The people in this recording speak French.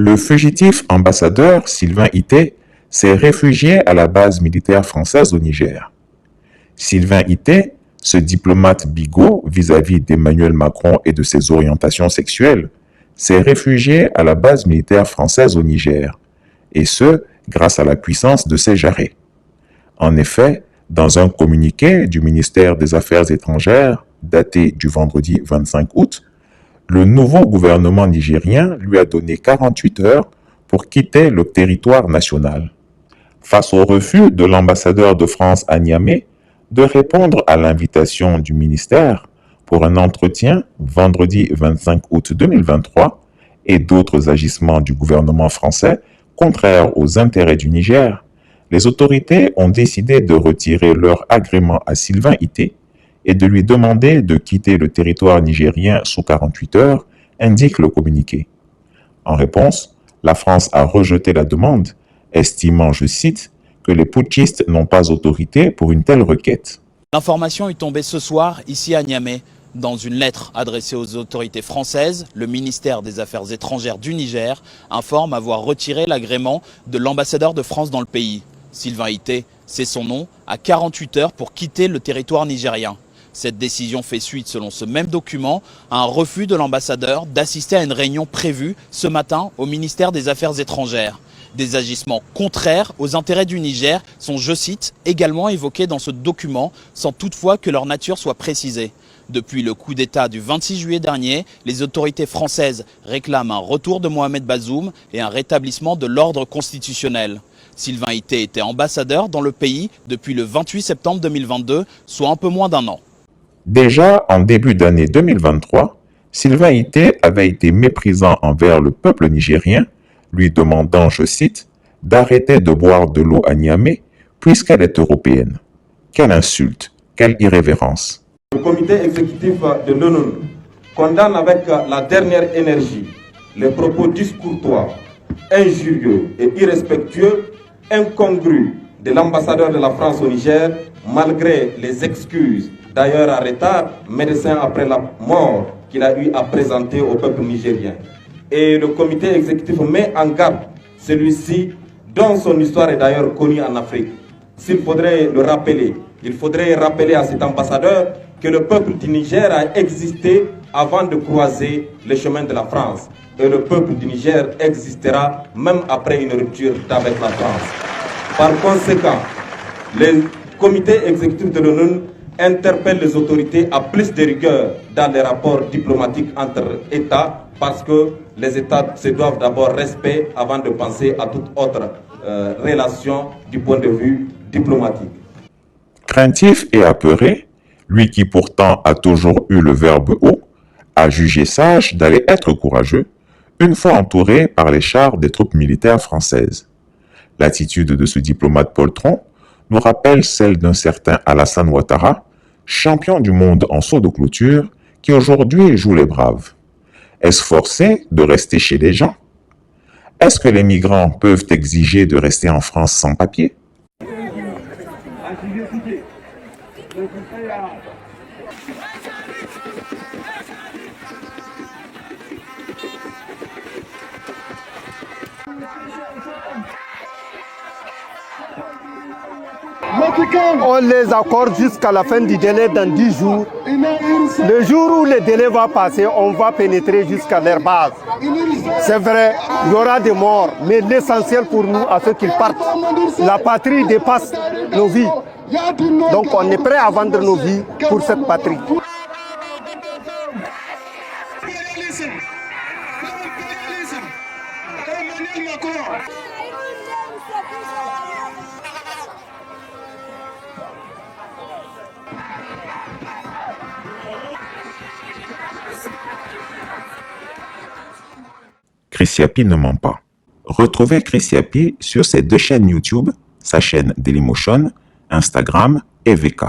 Le fugitif ambassadeur Sylvain Ité s'est réfugié à la base militaire française au Niger. Sylvain Ité, ce diplomate bigot vis-à-vis d'Emmanuel Macron et de ses orientations sexuelles, s'est réfugié à la base militaire française au Niger, et ce, grâce à la puissance de ses jarrets. En effet, dans un communiqué du ministère des Affaires étrangères, daté du vendredi 25 août, le nouveau gouvernement nigérien lui a donné 48 heures pour quitter le territoire national. Face au refus de l'ambassadeur de France à Niamey de répondre à l'invitation du ministère pour un entretien vendredi 25 août 2023 et d'autres agissements du gouvernement français contraires aux intérêts du Niger, les autorités ont décidé de retirer leur agrément à Sylvain Ité et de lui demander de quitter le territoire nigérien sous 48 heures, indique le communiqué. En réponse, la France a rejeté la demande, estimant, je cite, que les putschistes n'ont pas autorité pour une telle requête. L'information est tombée ce soir, ici à Niamey. Dans une lettre adressée aux autorités françaises, le ministère des Affaires étrangères du Niger informe avoir retiré l'agrément de l'ambassadeur de France dans le pays. Sylvain Ité, c'est son nom, a 48 heures pour quitter le territoire nigérien. Cette décision fait suite, selon ce même document, à un refus de l'ambassadeur d'assister à une réunion prévue ce matin au ministère des Affaires étrangères. Des agissements contraires aux intérêts du Niger sont, je cite, également évoqués dans ce document, sans toutefois que leur nature soit précisée. Depuis le coup d'État du 26 juillet dernier, les autorités françaises réclament un retour de Mohamed Bazoum et un rétablissement de l'ordre constitutionnel. Sylvain Ité était ambassadeur dans le pays depuis le 28 septembre 2022, soit un peu moins d'un an. Déjà en début d'année 2023, Sylvain Ité avait été méprisant envers le peuple nigérien, lui demandant, je cite, d'arrêter de boire de l'eau à Niamey puisqu'elle est européenne. Quelle insulte, quelle irrévérence. Le comité exécutif de l'ONU condamne avec la dernière énergie les propos discourtois, injurieux et irrespectueux, incongrus de l'ambassadeur de la France au Niger, malgré les excuses, d'ailleurs à retard, médecin après la mort qu'il a eu à présenter au peuple nigérien. Et le comité exécutif met en garde celui-ci, dont son histoire est d'ailleurs connue en Afrique. S'il faudrait le rappeler, il faudrait rappeler à cet ambassadeur que le peuple du Niger a existé avant de croiser les chemins de la France. Et le peuple du Niger existera même après une rupture avec la France. Par conséquent, le comité exécutif de l'ONU interpelle les autorités à plus de rigueur dans les rapports diplomatiques entre États, parce que les États se doivent d'abord respect avant de penser à toute autre relation du point de vue diplomatique. Craintif et apeuré, lui qui pourtant a toujours eu le verbe haut, a jugé sage d'aller être courageux, une fois entouré par les chars des troupes militaires françaises. L'attitude de ce diplomate poltron nous rappelle celle d'un certain Alassane Ouattara, champion du monde en saut de clôture, qui aujourd'hui joue les braves. Est-ce forcé de rester chez les gens? Est-ce que les migrants peuvent exiger de rester en France sans papier? On les accorde jusqu'à la fin du délai dans 10 jours. Le jour où le délai va passer, on va pénétrer jusqu'à leur base. C'est vrai, il y aura des morts, mais l'essentiel pour nous, à ceux qui partent, la patrie dépasse nos vies. Donc on est prêt à vendre nos vies pour cette patrie. Chris Yapi ne ment pas. Retrouvez Chris Yapi sur ses deux chaînes YouTube, sa chaîne Dailymotion, Instagram et VK.